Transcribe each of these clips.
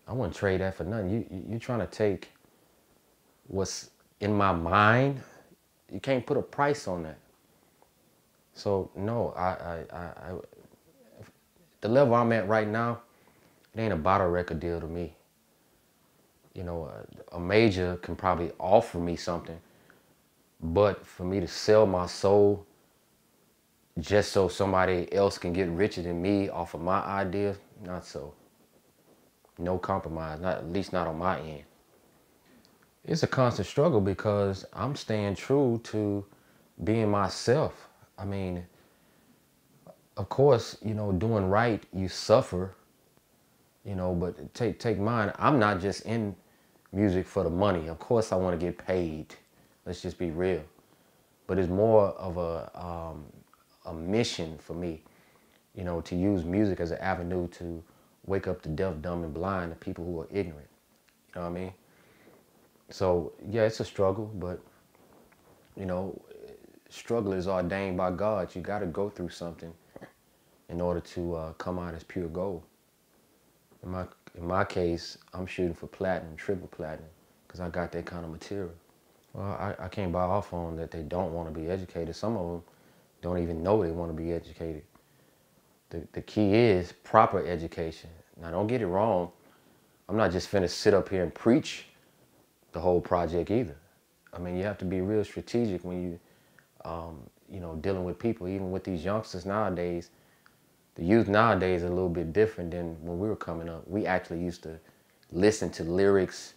I wouldn't trade that for nothing. You trying to take what's in my mind. You can't put a price on that. So no, the level I'm at right now, it ain't about a record deal to me. You know, a major can probably offer me something, but for me to sell my soul just so somebody else can get richer than me off of my ideas, not so. No compromise, not at least not on my end. It's a constant struggle because I'm staying true to being myself. I mean, of course, you know, doing right, you suffer, you know, but take mine. I'm not just in music for the money. Of course, I want to get paid. Let's just be real. But it's more of a mission for me, you know, to use music as an avenue to wake up the deaf, dumb, and blind, the people who are ignorant. You know what I mean? So yeah, it's a struggle, but you know, struggle is ordained by God. You got to go through something in order to come out as pure gold. In my case, I'm shooting for platinum, triple platinum, because I got that kind of material. Well, I can't buy off on that they don't want to be educated. Some of them don't even know they want to be educated. The key is proper education. Now, don't get it wrong. I'm not just finna sit up here and preach the whole project either. I mean, you have to be real strategic when you know, dealing with people, even with these youngsters nowadays. The youth nowadays are a little bit different than when we were coming up. We actually used to listen to lyrics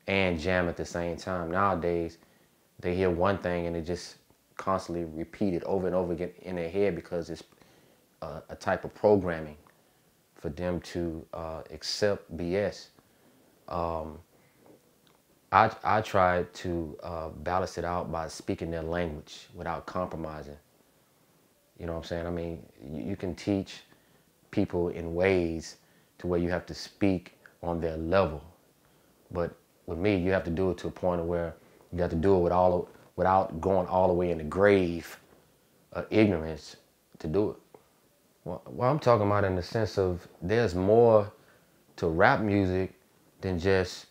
and jam at the same time. Nowadays, they hear one thing and it just constantly repeated over and over again in their head because it's a type of programming for them to accept BS. I try to balance it out by speaking their language without compromising. You know what I'm saying? I mean, you can teach people in ways to where you have to speak on their level. But with me, you have to do it to a point where you have to do it without going all the way in the grave of ignorance to do it. Well, I'm talking about in the sense of there's more to rap music than just,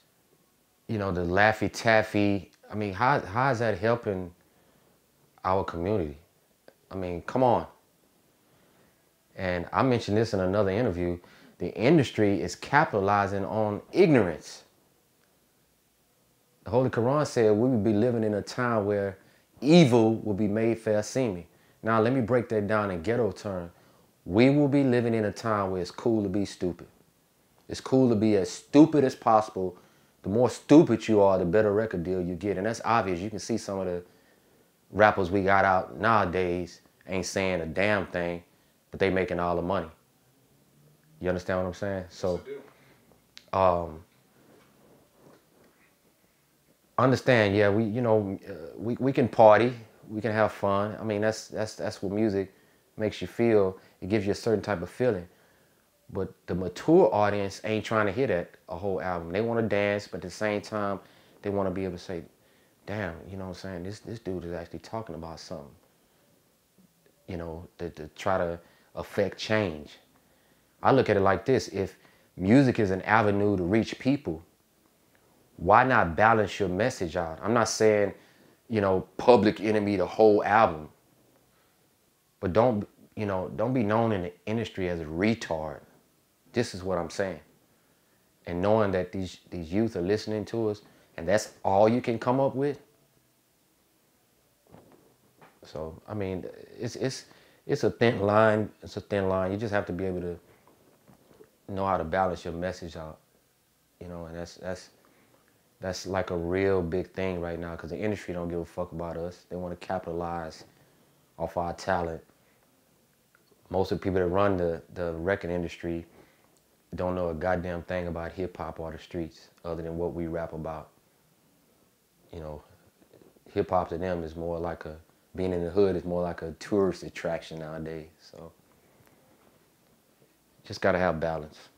you know, the Laffy Taffy. I mean, how is that helping our community? I mean, come on. And I mentioned this in another interview. The industry is capitalizing on ignorance. The Holy Quran said we would be living in a time where evil will be made fair seeming. Now, let me break that down in ghetto terms. We will be living in a time where it's cool to be stupid. It's cool to be as stupid as possible. The more stupid you are, the better record deal you get. And that's obvious. You can see some of the rappers we got out nowadays ain't saying a damn thing, but they making all the money. You understand what I'm saying? So, understand, yeah, we can party, we can have fun. I mean, that's what music makes you feel. It gives you a certain type of feeling. But the mature audience ain't trying to hear that a whole album. They want to dance, but at the same time, they want to be able to say, damn, you know what I'm saying? This dude is actually talking about something. You know, to try to affect change. I look at it like this. If music is an avenue to reach people, why not balance your message out? I'm not saying, you know, Public Enemy the whole album. But don't be known in the industry as a retard. This is what I'm saying. And knowing that these youth are listening to us, and that's all you can come up with. So, I mean, it's a thin line. It's a thin line. You just have to be able to know how to balance your message out. You know, and that's like a real big thing right now because the industry don't give a fuck about us. They want to capitalize off our talent. Most of the people that run the record industry don't know a goddamn thing about hip hop or the streets other than what we rap about. You know, hip hop to them is more like being in the hood is more like a tourist attraction nowadays. So just gotta have balance.